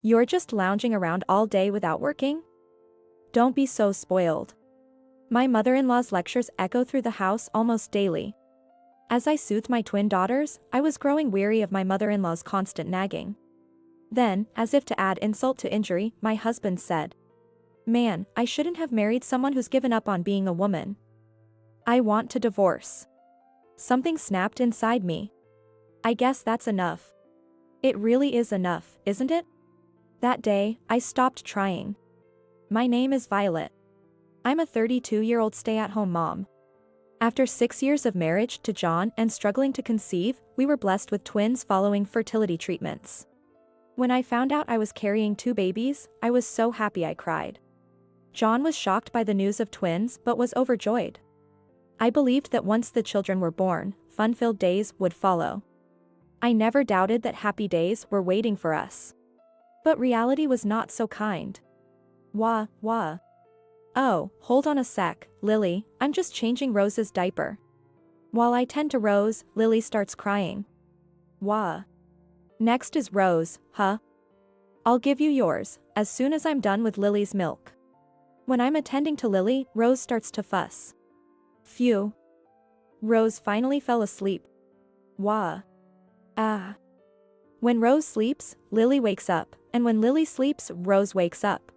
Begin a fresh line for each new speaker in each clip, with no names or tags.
You're just lounging around all day without working? Don't be so spoiled. My mother-in-law's lectures echo through the house almost daily. As I soothed my twin daughters, I was growing weary of my mother-in-law's constant nagging. Then, as if to add insult to injury, my husband said, "Man, I shouldn't have married someone who's given up on being a woman. I want to divorce." Something snapped inside me. I guess that's enough. It really is enough, isn't it? That day, I stopped trying. My name is Violet. I'm a 32-year-old stay-at-home mom. After 6 years of marriage to John and struggling to conceive, we were blessed with twins following fertility treatments. When I found out I was carrying 2 babies, I was so happy I cried. John was shocked by the news of twins but was overjoyed. I believed that once the children were born, fun-filled days would follow. I never doubted that happy days were waiting for us. But reality was not so kind. Wah. Oh, hold on a sec, Lily, I'm just changing Rose's diaper. While I tend to Rose, Lily starts crying. Wah. Next is Rose, huh? I'll give you yours, as soon as I'm done with Lily's milk. When I'm attending to Lily, Rose starts to fuss. Phew. Rose finally fell asleep. Wah. Ah. When Rose sleeps, Lily wakes up, and when Lily sleeps, Rose wakes up.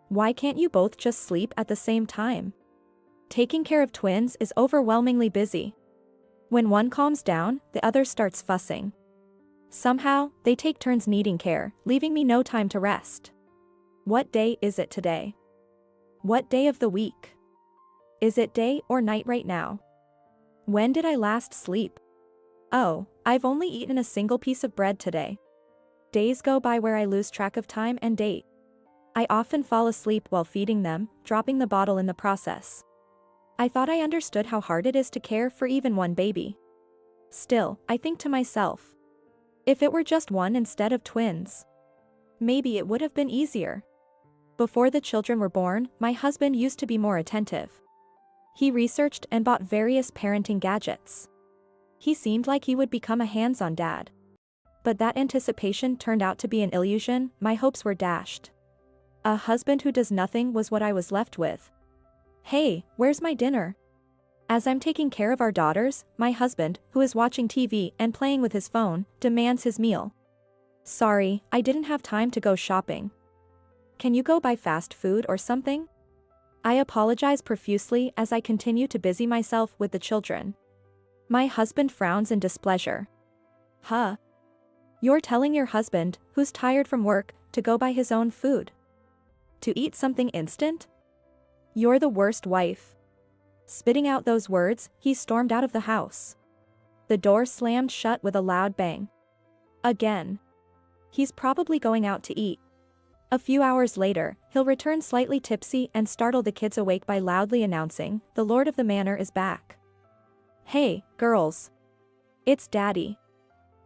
Why can't you both just sleep at the same time? Taking care of twins is overwhelmingly busy. When one calms down, the other starts fussing. Somehow, they take turns needing care, leaving me no time to rest. What day is it today? What day of the week? Is it day or night right now? When did I last sleep? Oh, I've only eaten a single piece of bread today. Days go by where I lose track of time and date. I often fall asleep while feeding them, dropping the bottle in the process. I thought I understood how hard it is to care for even one baby. Still, I think to myself, if it were just one instead of twins, maybe it would have been easier. Before the children were born, my husband used to be more attentive. He researched and bought various parenting gadgets. He seemed like he would become a hands-on dad. But that anticipation turned out to be an illusion. My hopes were dashed. A husband who does nothing was what I was left with. Hey, where's my dinner? As I'm taking care of our daughters, my husband, who is watching TV and playing with his phone, demands his meal. Sorry, I didn't have time to go shopping. Can you go buy fast food or something? I apologize profusely as I continue to busy myself with the children. My husband frowns in displeasure. Huh? You're telling your husband, who's tired from work, to go buy his own food? To eat something instant? You're the worst wife. Spitting out those words, he stormed out of the house. The door slammed shut with a loud bang. Again. He's probably going out to eat. A few hours later, he'll return slightly tipsy and startle the kids awake by loudly announcing, "The Lord of the Manor is back." Hey, girls. It's Daddy.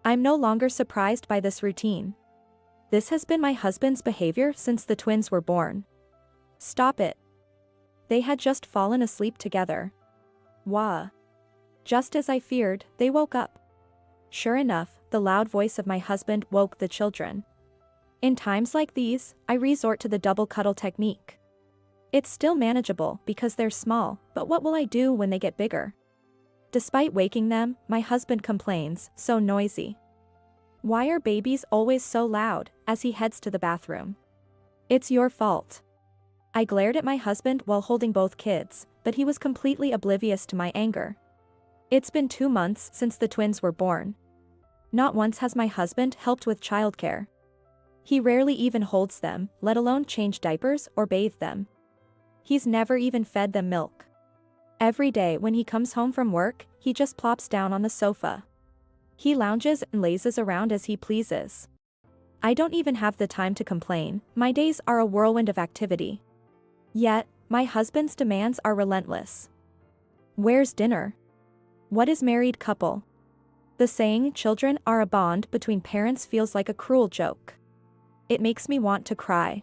I'm no longer surprised by this routine. This has been my husband's behavior since the twins were born. Stop it. They had just fallen asleep together. Wah. Just as I feared, they woke up. Sure enough, the loud voice of my husband woke the children. In times like these, I resort to the double cuddle technique. It's still manageable because they're small, but what will I do when they get bigger? Despite waking them, my husband complains, "So noisy. Why are babies always so loud?" as he heads to the bathroom. It's your fault. I glared at my husband while holding both kids, but he was completely oblivious to my anger. It's been 2 months since the twins were born. Not once has my husband helped with childcare. He rarely even holds them, let alone change diapers or bathe them. He's never even fed them milk. Every day when he comes home from work, he just plops down on the sofa. He lounges and lazes around as he pleases. I don't even have the time to complain, my days are a whirlwind of activity. Yet, my husband's demands are relentless. Where's dinner? What is married couple? The saying children are a bond between parents feels like a cruel joke. It makes me want to cry.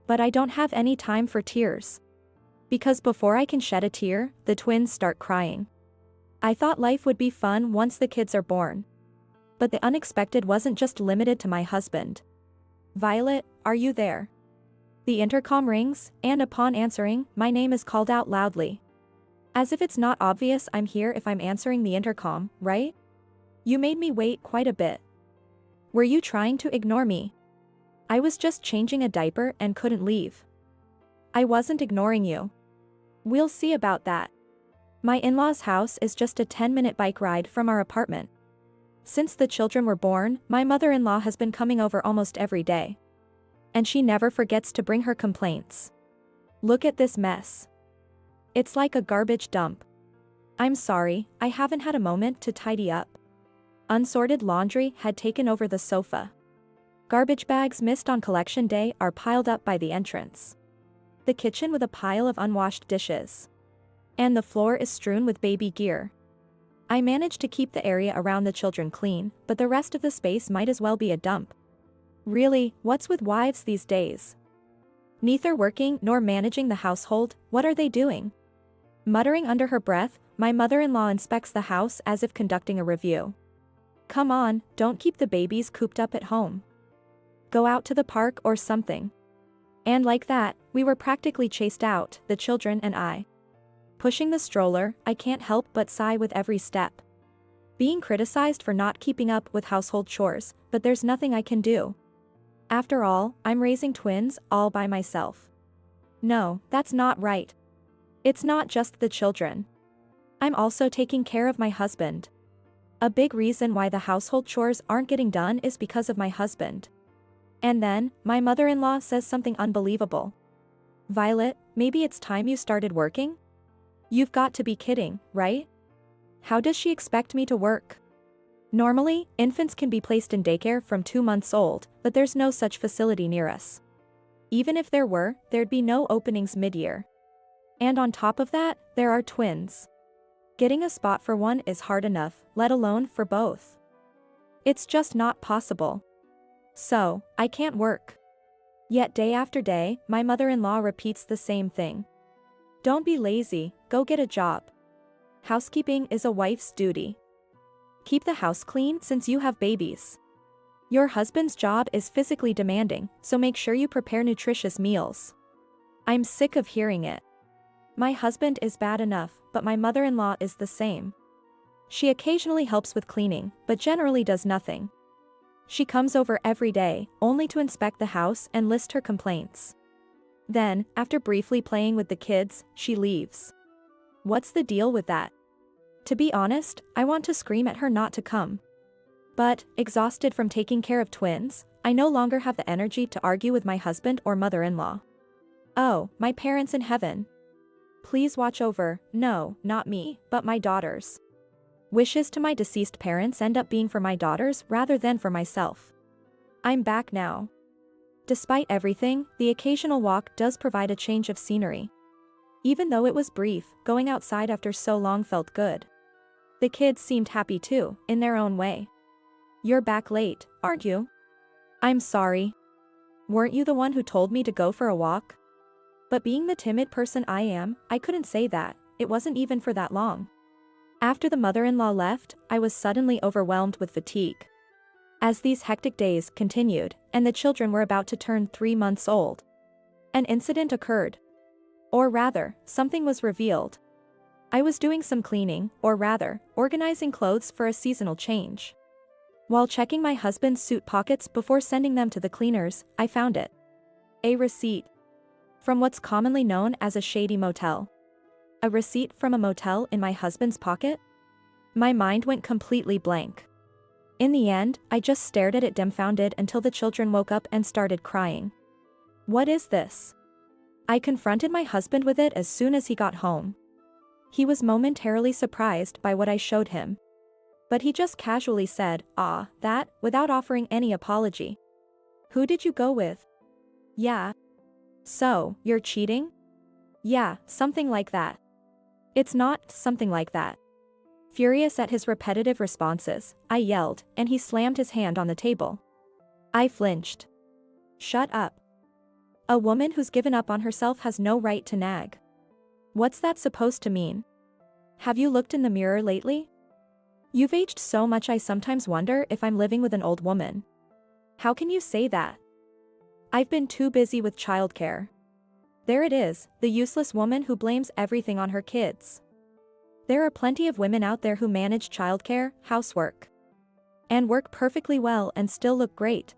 But I don't have any time for tears. Because before I can shed a tear, the twins start crying. I thought life would be fun once the kids are born. But the unexpected wasn't just limited to my husband. Violet, are you there? The intercom rings, and upon answering, my name is called out loudly. As if it's not obvious I'm here if I'm answering the intercom, right? You made me wait quite a bit. Were you trying to ignore me? I was just changing a diaper and couldn't leave. I wasn't ignoring you. We'll see about that. My in-laws' house is just a 10-minute bike ride from our apartment. Since the children were born, my mother-in-law has been coming over almost every day. And she never forgets to bring her complaints. Look at this mess. It's like a garbage dump. I'm sorry, I haven't had a moment to tidy up. Unsorted laundry had taken over the sofa. Garbage bags missed on collection day are piled up by the entrance. The kitchen with a pile of unwashed dishes. And the floor is strewn with baby gear. I managed to keep the area around the children clean, but the rest of the space might as well be a dump. Really, what's with wives these days? Neither working nor managing the household, what are they doing? Muttering under her breath, my mother-in-law inspects the house as if conducting a review. Come on, don't keep the babies cooped up at home. Go out to the park or something. And like that, we were practically chased out, the children and I. Pushing the stroller, I can't help but sigh with every step. Being criticized for not keeping up with household chores, but there's nothing I can do. After all, I'm raising twins all by myself. No, that's not right. It's not just the children. I'm also taking care of my husband. A big reason why the household chores aren't getting done is because of my husband. And then, my mother-in-law says something unbelievable. Violet, maybe it's time you started working? You've got to be kidding, right? How does she expect me to work? Normally, infants can be placed in daycare from 2 months old, but there's no such facility near us. Even if there were, there'd be no openings mid-year. And on top of that, there are twins. Getting a spot for one is hard enough, let alone for both. It's just not possible. So, I can't work. Yet day after day, my mother-in-law repeats the same thing. Don't be lazy, go get a job. Housekeeping is a wife's duty. Keep the house clean since you have babies. Your husband's job is physically demanding, so make sure you prepare nutritious meals. I'm sick of hearing it. My husband is bad enough, but my mother-in-law is the same. She occasionally helps with cleaning, but generally does nothing. She comes over every day, only to inspect the house and list her complaints. Then, after briefly playing with the kids, she leaves. What's the deal with that? To be honest, I want to scream at her not to come. But, exhausted from taking care of twins, I no longer have the energy to argue with my husband or mother-in-law. Oh, my parents in heaven. Please watch over, no, not me, but my daughters. Wishes to my deceased parents end up being for my daughters rather than for myself. I'm back now. Despite everything, the occasional walk does provide a change of scenery. Even though it was brief, going outside after so long felt good. The kids seemed happy too, in their own way. You're back late, aren't you? I'm sorry. Weren't you the one who told me to go for a walk? But being the timid person I am, I couldn't say that, it wasn't even for that long. After the mother-in-law left, I was suddenly overwhelmed with fatigue. As these hectic days continued, and the children were about to turn 3 months old, an incident occurred. Or rather, something was revealed. I was doing some cleaning, or rather, organizing clothes for a seasonal change. While checking my husband's suit pockets before sending them to the cleaners, I found it. A receipt. From what's commonly known as a shady motel. A receipt from a motel in my husband's pocket? My mind went completely blank. In the end, I just stared at it dumbfounded until the children woke up and started crying. What is this? I confronted my husband with it as soon as he got home. He was momentarily surprised by what I showed him. But he just casually said, "Ah, that," without offering any apology. Who did you go with? Yeah. So, you're cheating? Yeah, something like that. It's not something like that. Furious at his repetitive responses, I yelled, and he slammed his hand on the table. I flinched. Shut up. A woman who's given up on herself has no right to nag. What's that supposed to mean? Have you looked in the mirror lately? You've aged so much I sometimes wonder if I'm living with an old woman. How can you say that? I've been too busy with childcare. There it is, the useless woman who blames everything on her kids. There are plenty of women out there who manage childcare, housework, and work perfectly well and still look great.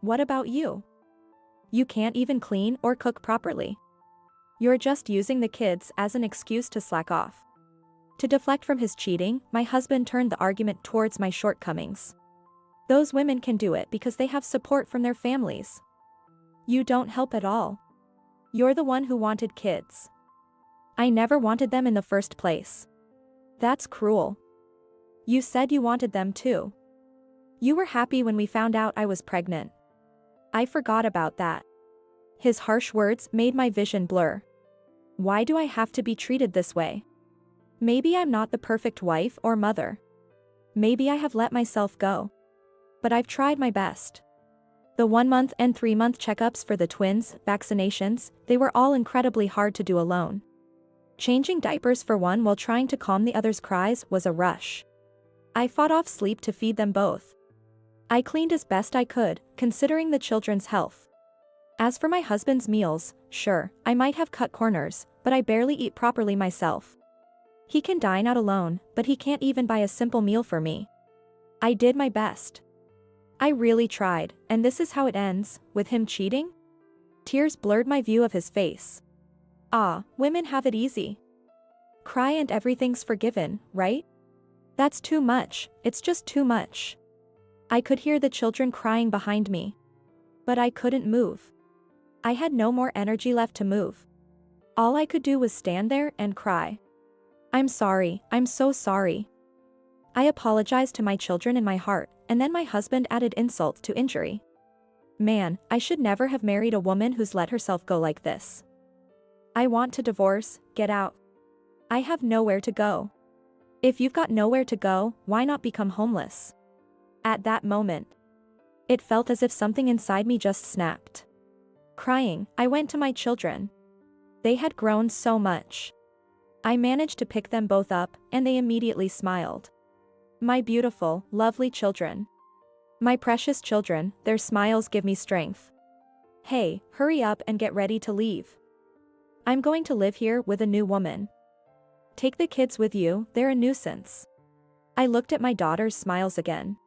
What about you? You can't even clean or cook properly. You're just using the kids as an excuse to slack off. To deflect from his cheating, my husband turned the argument towards my shortcomings. Those women can do it because they have support from their families. You don't help at all. You're the one who wanted kids. I never wanted them in the first place. That's cruel. You said you wanted them too. You were happy when we found out I was pregnant. I forgot about that. His harsh words made my vision blur. Why do I have to be treated this way? Maybe I'm not the perfect wife or mother. Maybe I have let myself go. But I've tried my best. The 1-month and 3-month checkups for the twins, vaccinations, they were all incredibly hard to do alone. Changing diapers for one while trying to calm the other's cries was a rush. I fought off sleep to feed them both. I cleaned as best I could, considering the children's health. As for my husband's meals, sure, I might have cut corners, but I barely eat properly myself. He can dine out alone, but he can't even buy a simple meal for me. I did my best. I really tried, and this is how it ends, with him cheating? Tears blurred my view of his face. Ah, women have it easy. Cry and everything's forgiven, right? That's too much, it's just too much. I could hear the children crying behind me. But I couldn't move. I had no more energy left to move. All I could do was stand there and cry. I'm sorry, I'm so sorry. I apologized to my children in my heart, and then my husband added insult to injury. Man, I should never have married a woman who's let herself go like this. I want to divorce, get out. I have nowhere to go. If you've got nowhere to go, why not become homeless? At that moment, it felt as if something inside me just snapped. Crying, I went to my children. They had grown so much. I managed to pick them both up, and they immediately smiled. My beautiful, lovely children. My precious children, their smiles give me strength. Hey, hurry up and get ready to leave. I'm going to live here with a new woman. Take the kids with you, they're a nuisance. I looked at my daughter's smiles again.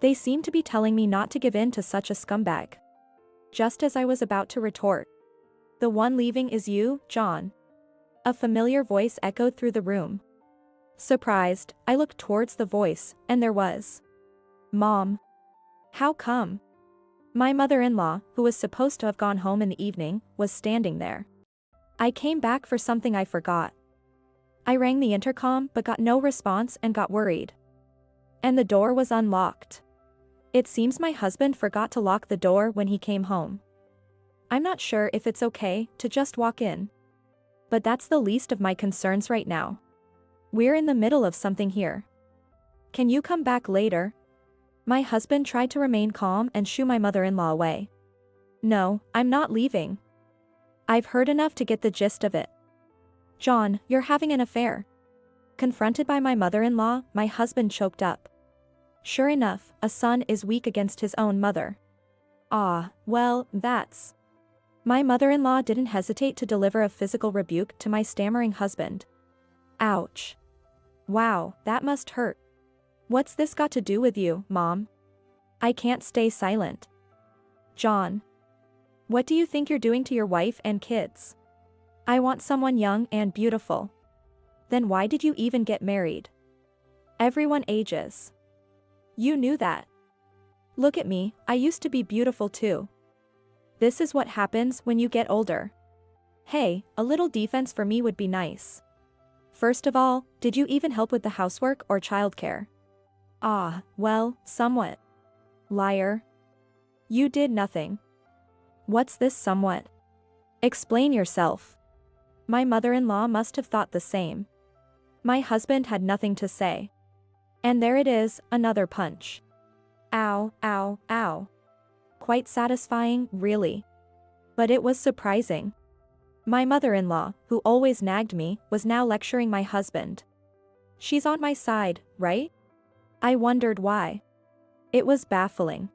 They seemed to be telling me not to give in to such a scumbag. Just as I was about to retort. The one leaving is you, John. A familiar voice echoed through the room. Surprised, I looked towards the voice, and there was. Mom. How come? My mother-in-law, who was supposed to have gone home in the evening, was standing there. I came back for something I forgot. I rang the intercom but got no response and got worried. And the door was unlocked. It seems my husband forgot to lock the door when he came home. I'm not sure if it's okay to just walk in. But that's the least of my concerns right now. We're in the middle of something here. Can you come back later? My husband tried to remain calm and shoo my mother-in-law away. No, I'm not leaving. I've heard enough to get the gist of it. John, you're having an affair. Confronted by my mother-in-law, my husband choked up. Sure enough, a son is weak against his own mother. Ah, well, that's. My mother-in-law didn't hesitate to deliver a physical rebuke to my stammering husband. Ouch. Wow, that must hurt. What's this got to do with you, Mom? I can't stay silent. John. What do you think you're doing to your wife and kids? I want someone young and beautiful. Then why did you even get married? Everyone ages. You knew that. Look at me, I used to be beautiful too. This is what happens when you get older. Hey, a little defense for me would be nice. First of all, did you even help with the housework or childcare? Ah, well, somewhat. Liar. You did nothing. What's this somewhat? Explain yourself. My mother-in-law must have thought the same. My husband had nothing to say. And there it is, another punch. Ow, ow, ow. Quite satisfying, really. But it was surprising. My mother-in-law, who always nagged me, was now lecturing my husband. She's on my side, right? I wondered why. It was baffling.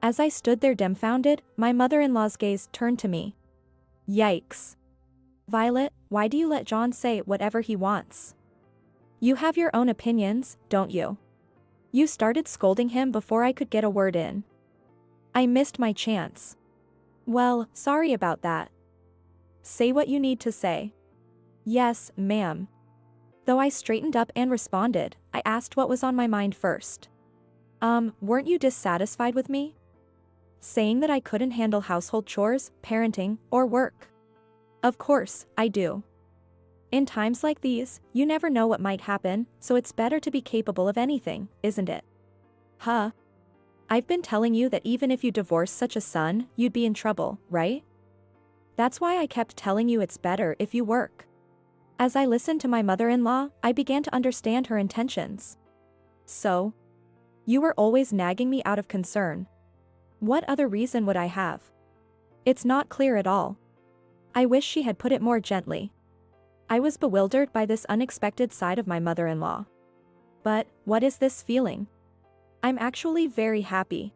As I stood there dumbfounded, my mother-in-law's gaze turned to me. Yikes. Violet, why do you let John say whatever he wants? You have your own opinions, don't you? You started scolding him before I could get a word in. I missed my chance. Well, sorry about that. Say what you need to say. Yes, ma'am. Though I straightened up and responded, I asked what was on my mind first. Weren't you dissatisfied with me? Saying that I couldn't handle household chores, parenting, or work? Of course, I do. In times like these, you never know what might happen, so it's better to be capable of anything, isn't it? Huh? I've been telling you that even if you divorce such a son, you'd be in trouble, right? That's why I kept telling you it's better if you work. As I listened to my mother-in-law, I began to understand her intentions. So? You were always nagging me out of concern. What other reason would I have? It's not clear at all. I wish she had put it more gently. I was bewildered by this unexpected side of my mother-in-law. But, what is this feeling? I'm actually very happy.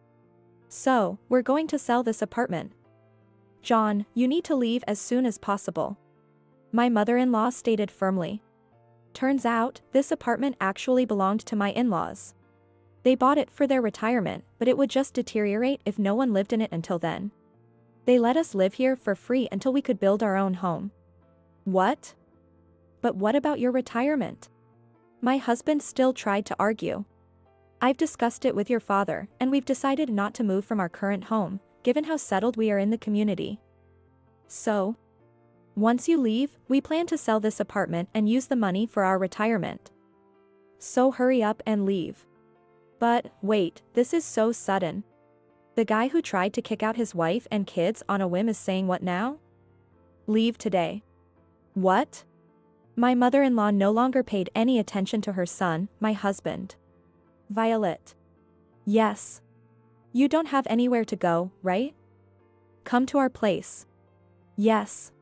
So, we're going to sell this apartment. John, you need to leave as soon as possible. My mother-in-law stated firmly. Turns out, this apartment actually belonged to my in-laws. They bought it for their retirement, but it would just deteriorate if no one lived in it until then. They let us live here for free until we could build our own home. What? But what about your retirement? My husband still tried to argue. I've discussed it with your father, and we've decided not to move from our current home, given how settled we are in the community. So? Once you leave, we plan to sell this apartment and use the money for our retirement. So hurry up and leave. But, wait, this is so sudden. The guy who tried to kick out his wife and kids on a whim is saying what now? Leave today. What? My mother-in-law no longer paid any attention to her son, my husband. Violet. Yes. You don't have anywhere to go, right? Come to our place. Yes.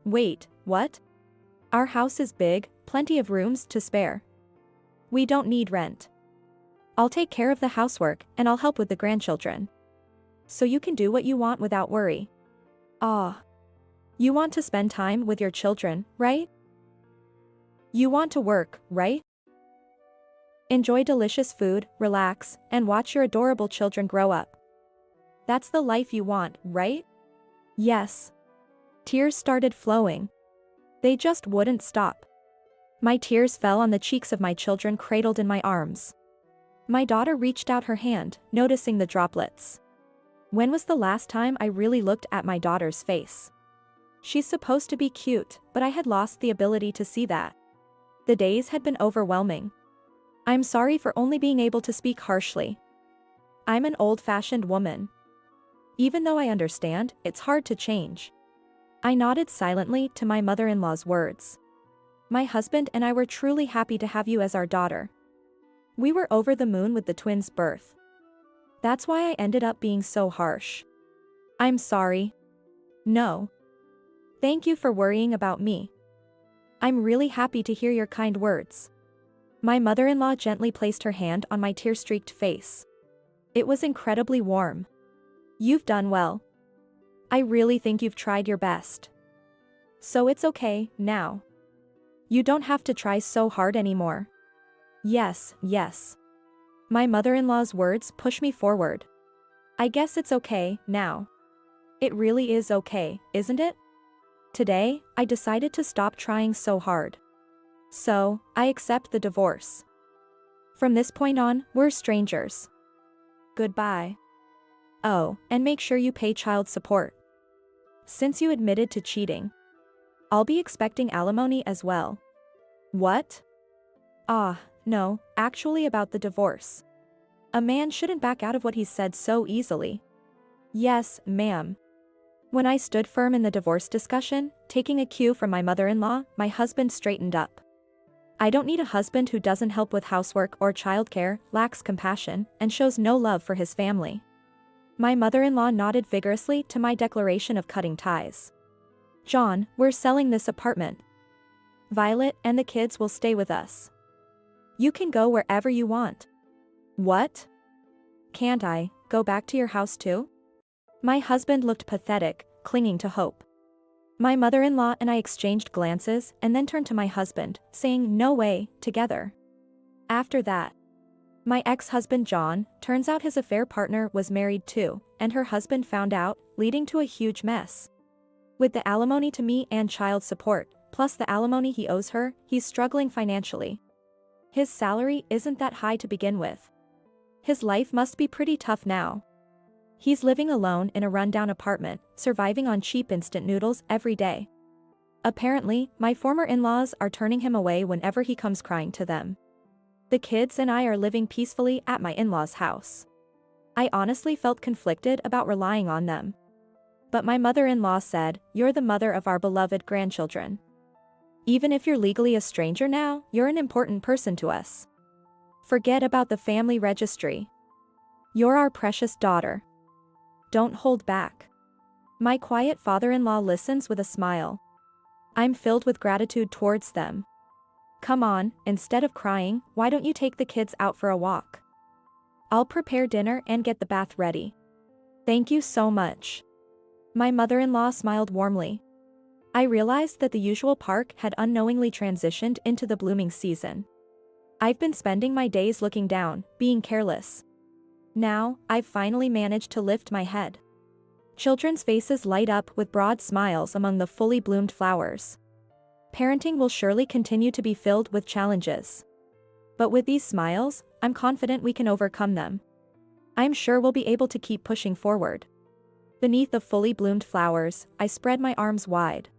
Wait, what? Our house is big, plenty of rooms to spare. We don't need rent. I'll take care of the housework, and I'll help with the grandchildren. So you can do what you want without worry. Ah. You want to spend time with your children, right? You want to work, right? Enjoy delicious food, relax, and watch your adorable children grow up. That's the life you want, right? Yes. Tears started flowing. They just wouldn't stop. My tears fell on the cheeks of my children cradled in my arms. My daughter reached out her hand, noticing the droplets. When was the last time I really looked at my daughter's face? She's supposed to be cute, but I had lost the ability to see that. The days had been overwhelming. I'm sorry for only being able to speak harshly. I'm an old-fashioned woman. Even though I understand, it's hard to change. I nodded silently to my mother-in-law's words. My husband and I were truly happy to have you as our daughter. We were over the moon with the twins' birth. That's why I ended up being so harsh. I'm sorry. No. Thank you for worrying about me. I'm really happy to hear your kind words. My mother-in-law gently placed her hand on my tear-streaked face. It was incredibly warm. You've done well. I really think you've tried your best. So it's okay, now. You don't have to try so hard anymore. Yes, yes. My mother-in-law's words push me forward. I guess it's okay, now. It really is okay, isn't it? Today, I decided to stop trying so hard. So, I accept the divorce. From this point on, we're strangers. Goodbye. Oh, and make sure you pay child support. Since you admitted to cheating. I'll be expecting alimony as well. What? Ah, no, actually about the divorce. A man shouldn't back out of what he said so easily. Yes, ma'am. When I stood firm in the divorce discussion, taking a cue from my mother-in-law, my husband straightened up. I don't need a husband who doesn't help with housework or childcare, lacks compassion, and shows no love for his family. My mother-in-law nodded vigorously to my declaration of cutting ties. John, we're selling this apartment. Violet and the kids will stay with us. You can go wherever you want. What? Can't I go back to your house too? My husband looked pathetic, clinging to hope. My mother-in-law and I exchanged glances and then turned to my husband, saying no way, together. After that, my ex-husband John, turns out his affair partner was married too, and her husband found out, leading to a huge mess. With the alimony to me and child support, plus the alimony he owes her, he's struggling financially. His salary isn't that high to begin with. His life must be pretty tough now. He's living alone in a rundown apartment, surviving on cheap instant noodles every day. Apparently, my former in-laws are turning him away whenever he comes crying to them. The kids and I are living peacefully at my in-laws' house. I honestly felt conflicted about relying on them. But my mother-in-law said, "You're the mother of our beloved grandchildren. Even if you're legally a stranger now, you're an important person to us. Forget about the family registry. You're our precious daughter. Don't hold back." My quiet father-in-law listens with a smile. I'm filled with gratitude towards them. Come on, instead of crying, why don't you take the kids out for a walk? I'll prepare dinner and get the bath ready. Thank you so much. My mother-in-law smiled warmly. I realized that the usual park had unknowingly transitioned into the blooming season. I've been spending my days looking down, being careless. Now, I've finally managed to lift my head. Children's faces light up with broad smiles among the fully bloomed flowers. Parenting will surely continue to be filled with challenges. But with these smiles, I'm confident we can overcome them. I'm sure we'll be able to keep pushing forward. Beneath the fully bloomed flowers, I spread my arms wide.